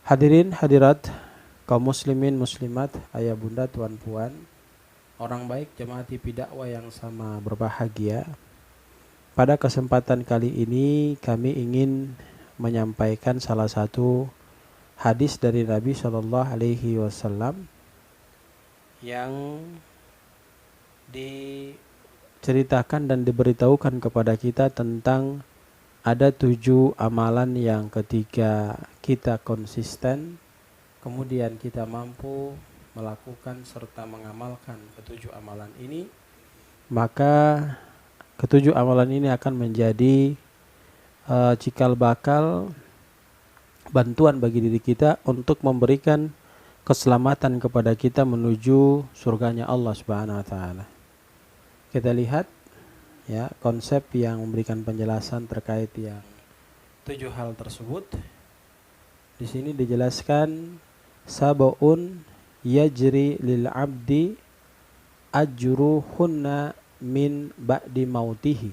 Hadirin hadirat kaum muslimin muslimat, ayah bunda tuan puan, orang baik jemaah TV dakwah yang sama berbahagia. Pada kesempatan kali ini kami ingin menyampaikan salah satu hadis dari Nabi Shallallahu Alaihi Wasallam yang diceritakan dan diberitahukan kepada kita tentang ada 7 amalan yang ketika kita konsisten, kemudian kita mampu melakukan serta mengamalkan ketujuh amalan ini, maka ketujuh amalan ini akan menjadi cikal bakal bantuan bagi diri kita untuk memberikan keselamatan kepada kita menuju surganya Allah Subhanahu wa taala. Kita lihat ya konsep yang memberikan penjelasan terkait yang 7 hal tersebut. Di sini dijelaskan sab'un yajri lil abdi ajruhunna min ba'di mautihi.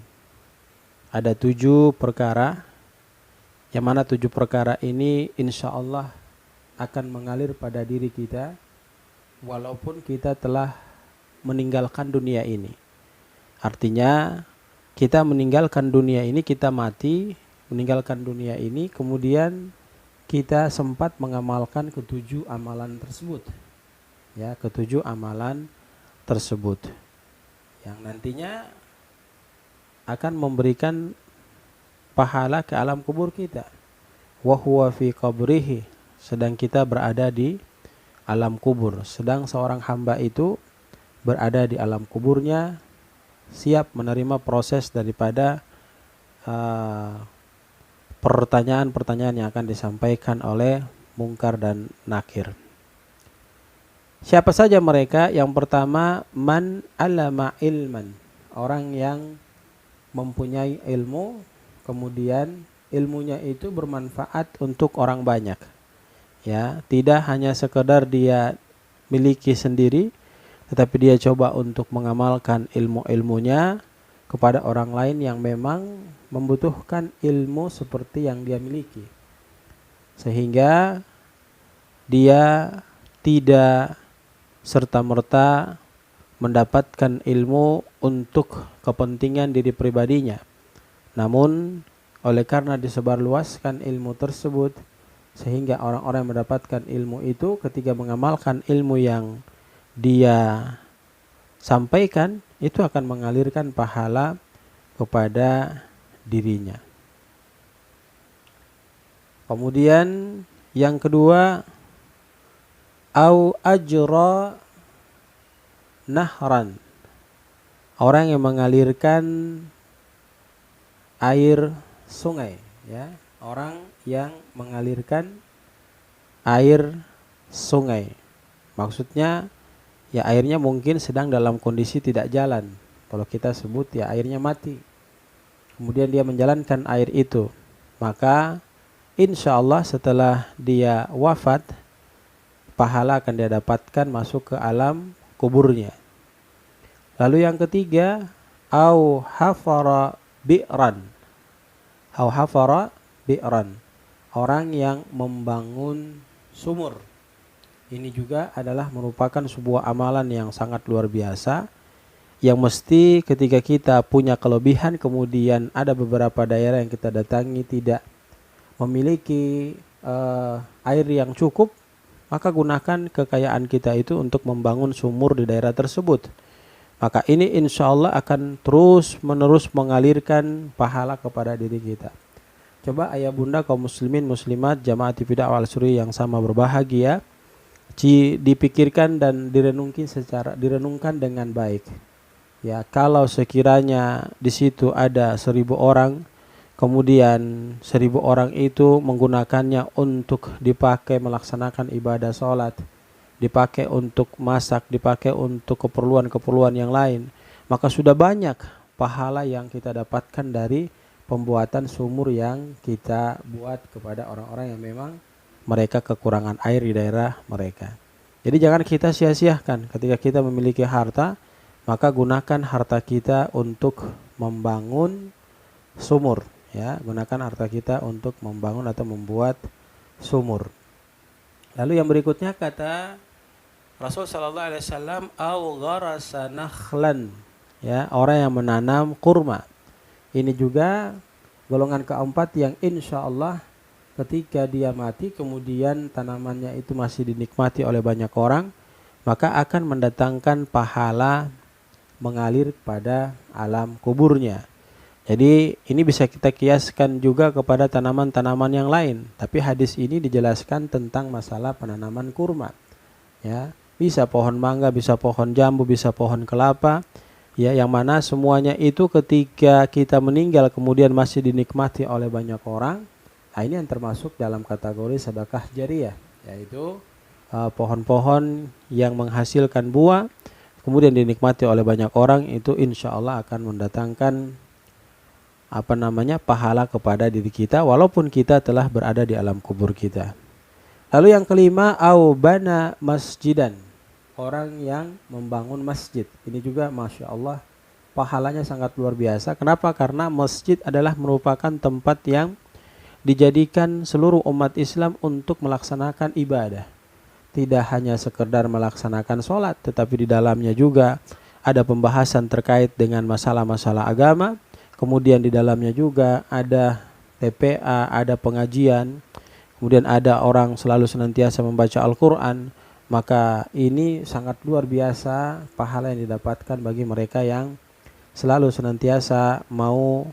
Ada 7 perkara, yang mana 7 perkara ini insya Allah akan mengalir pada diri kita walaupun kita telah meninggalkan dunia ini. Artinya kita meninggalkan dunia ini, kita mati, meninggalkan dunia ini, kemudian kita sempat mengamalkan ketujuh amalan tersebut. Ya, ketujuh amalan tersebut yang nantinya akan memberikan pahala ke alam kubur kita. Wa huwa fi qabrihi, sedang kita berada di alam kubur, sedang seorang hamba itu berada di alam kuburnya, siap menerima proses daripada pertanyaan-pertanyaan yang akan disampaikan oleh Mungkar dan Nakir. Siapa saja mereka? Yang pertama, man alama ilman, orang yang mempunyai ilmu, kemudian ilmunya itu bermanfaat untuk orang banyak. Ya, tidak hanya sekedar dia miliki sendiri, tetapi dia coba untuk mengamalkan ilmu-ilmunya kepada orang lain yang memang membutuhkan ilmu seperti yang dia miliki. Sehingga dia tidak serta-merta mendapatkan ilmu untuk kepentingan diri pribadinya. Namun oleh karena disebarluaskan ilmu tersebut, sehingga orang-orang yang mendapatkan ilmu itu ketika mengamalkan ilmu yang dia sampaikan, itu akan mengalirkan pahala kepada dirinya. Kemudian yang kedua, au ajra nahran, orang yang mengalirkan air sungai, ya, orang yang mengalirkan air sungai. Maksudnya ya airnya mungkin sedang dalam kondisi tidak jalan. Kalau kita sebut ya airnya mati. Kemudian dia menjalankan air itu. Maka insya Allah setelah dia wafat, pahala akan dia dapatkan masuk ke alam kuburnya. Lalu yang ketiga, au hafara bi'ran. Au hafara bi'ran, orang yang membangun sumur. Ini juga adalah merupakan sebuah amalan yang sangat luar biasa, yang mesti ketika kita punya kelebihan, kemudian ada beberapa daerah yang kita datangi tidak memiliki air yang cukup, maka gunakan kekayaan kita itu untuk membangun sumur di daerah tersebut. Maka ini insya Allah akan terus menerus mengalirkan pahala kepada diri kita. Coba ayah bunda kaum muslimin muslimat jamaah TV Dakwah Al-Suri yang sama berbahagia, dipikirkan dan direnungkan dengan baik. Ya, kalau sekiranya di situ ada 1000 orang, kemudian 1000 orang itu menggunakannya untuk dipakai melaksanakan ibadah sholat, dipakai untuk masak, dipakai untuk keperluan-keperluan yang lain, maka sudah banyak pahala yang kita dapatkan dari pembuatan sumur yang kita buat kepada orang-orang yang memang mereka kekurangan air di daerah mereka. Jadi jangan kita sia-siakan ketika kita memiliki harta, maka gunakan harta kita untuk membangun sumur, ya, gunakan harta kita untuk membangun atau membuat sumur. Lalu yang berikutnya kata Rasul sallallahu alaihi wasallam, au gharasa nakhlan, ya, orang yang menanam kurma. Ini juga golongan keempat yang insya Allah ketika dia mati kemudian tanamannya itu masih dinikmati oleh banyak orang, maka akan mendatangkan pahala mengalir pada alam kuburnya. Jadi ini bisa kita kiaskan juga kepada tanaman-tanaman yang lain. Tapi hadis ini dijelaskan tentang masalah penanaman kurma. Ya, bisa pohon mangga, bisa pohon jambu, bisa pohon kelapa. Ya, yang mana semuanya itu ketika kita meninggal kemudian masih dinikmati oleh banyak orang. Nah, ini yang termasuk dalam kategori sedekah jariyah, yaitu pohon-pohon yang menghasilkan buah kemudian dinikmati oleh banyak orang, itu insya Allah akan mendatangkan pahala kepada diri kita walaupun kita telah berada di alam kubur kita. Lalu yang kelima, au bana masjidan, orang yang membangun masjid. Ini juga masya Allah pahalanya sangat luar biasa. Kenapa? Karena masjid adalah merupakan tempat yang dijadikan seluruh umat Islam untuk melaksanakan ibadah. Tidak hanya sekedar melaksanakan sholat, tetapi di dalamnya juga ada pembahasan terkait dengan masalah-masalah agama. Kemudian di dalamnya juga ada TPA, ada pengajian, kemudian ada orang selalu senantiasa membaca Al-Quran. Maka ini sangat luar biasa pahala yang didapatkan bagi mereka yang selalu senantiasa mau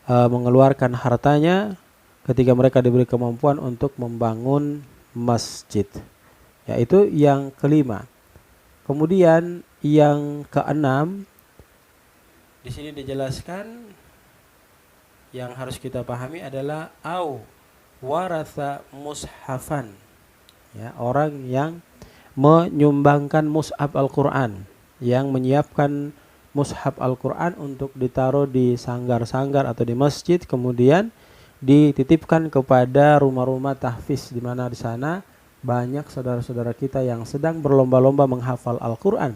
mengeluarkan hartanya ketika mereka diberi kemampuan untuk membangun masjid. Yaitu yang kelima. Kemudian yang keenam, di sini dijelaskan yang harus kita pahami adalah au waratha mushafan, ya, orang yang menyumbangkan mushaf Al-Quran, yang menyiapkan mushaf Al-Quran untuk ditaruh di sanggar-sanggar atau di masjid, kemudian dititipkan kepada rumah-rumah tahfiz, di mana di sana banyak saudara-saudara kita yang sedang berlomba-lomba menghafal Al-Quran.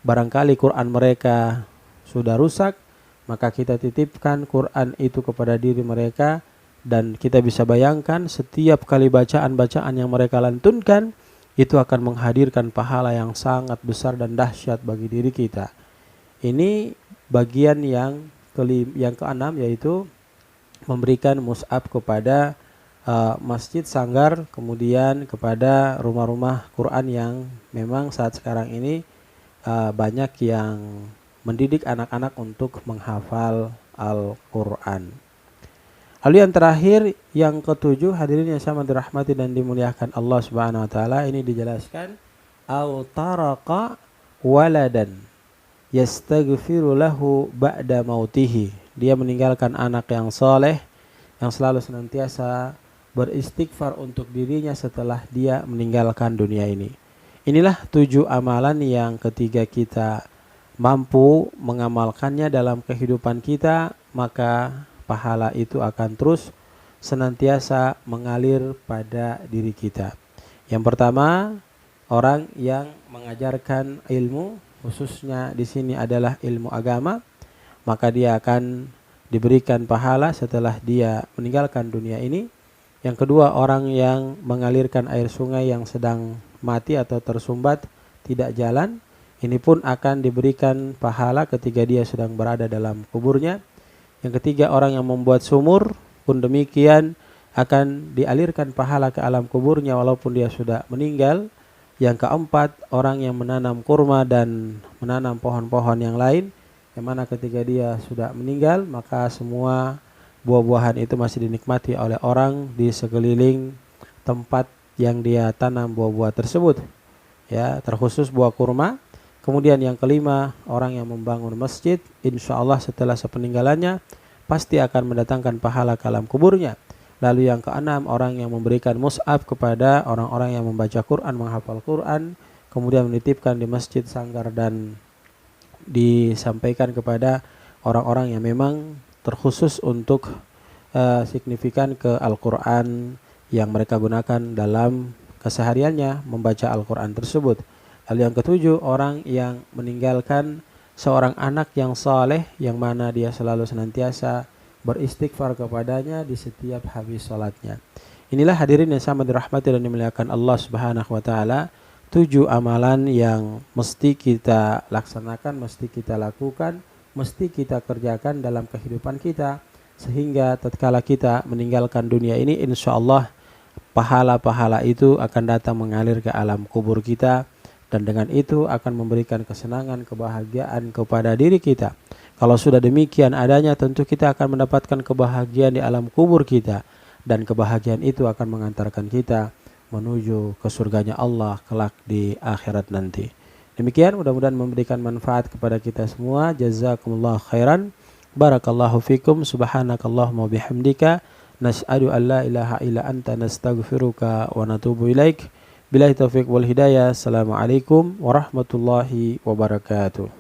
Barangkali Quran mereka sudah rusak, maka kita titipkan Quran itu kepada diri mereka, dan kita bisa bayangkan setiap kali bacaan-bacaan yang mereka lantunkan itu akan menghadirkan pahala yang sangat besar dan dahsyat bagi diri kita. Ini bagian yang keenam, yaitu memberikan mushaf kepada masjid, sanggar, kemudian kepada rumah-rumah Quran yang memang saat sekarang ini banyak yang mendidik anak-anak untuk menghafal Al-Quran. Lalu yang terakhir, yang ketujuh, hadirin yang sama dirahmati dan dimuliakan Allah Subhanahu wa taala, ini dijelaskan au taraqa waladan yastaghfiru lahu ba'da mautihi. Dia meninggalkan anak yang soleh yang selalu senantiasa beristighfar untuk dirinya setelah dia meninggalkan dunia ini. Inilah 7 amalan yang ketika kita mampu mengamalkannya dalam kehidupan kita, maka pahala itu akan terus senantiasa mengalir pada diri kita. Yang pertama, orang yang mengajarkan ilmu, khususnya di sini adalah ilmu agama, maka dia akan diberikan pahala setelah dia meninggalkan dunia ini. Yang kedua, orang yang mengalirkan air sungai yang sedang mati atau tersumbat, tidak jalan, ini pun akan diberikan pahala ketika dia sedang berada dalam kuburnya. Yang ketiga, orang yang membuat sumur pun demikian akan dialirkan pahala ke alam kuburnya walaupun dia sudah meninggal. Yang keempat, orang yang menanam kurma dan menanam pohon-pohon yang lain, yang mana ketika dia sudah meninggal maka semua buah-buahan itu masih dinikmati oleh orang di sekeliling tempat yang dia tanam buah-buah tersebut, ya, terkhusus buah kurma. Kemudian yang kelima, orang yang membangun masjid, insya Allah setelah sepeninggalannya pasti akan mendatangkan pahala ke alam kuburnya. Lalu yang keenam, orang yang memberikan mushaf kepada orang-orang yang membaca Quran, menghafal Quran, kemudian menitipkan di masjid, sanggar, dan disampaikan kepada orang-orang yang memang terkhusus untuk signifikan ke Al-Quran yang mereka gunakan dalam kesehariannya membaca Al-Quran tersebut. Lalu yang ketujuh, orang yang meninggalkan seorang anak yang saleh, yang mana dia selalu senantiasa beristighfar kepadanya di setiap habis sholatnya. Inilah hadirin yang sama dirahmati dan dimuliakan Allah Subhanahu wa taala, 7 amalan yang mesti kita laksanakan, mesti kita lakukan, mesti kita kerjakan dalam kehidupan kita, sehingga tatkala kita meninggalkan dunia ini, insya Allah pahala-pahala itu akan datang mengalir ke alam kubur kita, dan dengan itu akan memberikan kesenangan, kebahagiaan kepada diri kita. Kalau sudah demikian adanya, tentu kita akan mendapatkan kebahagiaan di alam kubur kita, dan kebahagiaan itu akan mengantarkan kita menuju ke surganya Allah kelak di akhirat nanti. Demikian, mudah-mudahan memberikan manfaat kepada kita semua. Jazakumullah khairan. Barakallahu fikum. Subhanakallahumma bihamdika nas'adu an la ilaha illa anta nastaghfiruka wa natubu ilaik. Billahi taufiq wal hidayah. Assalamualaikum warahmatullahi wabarakatuh.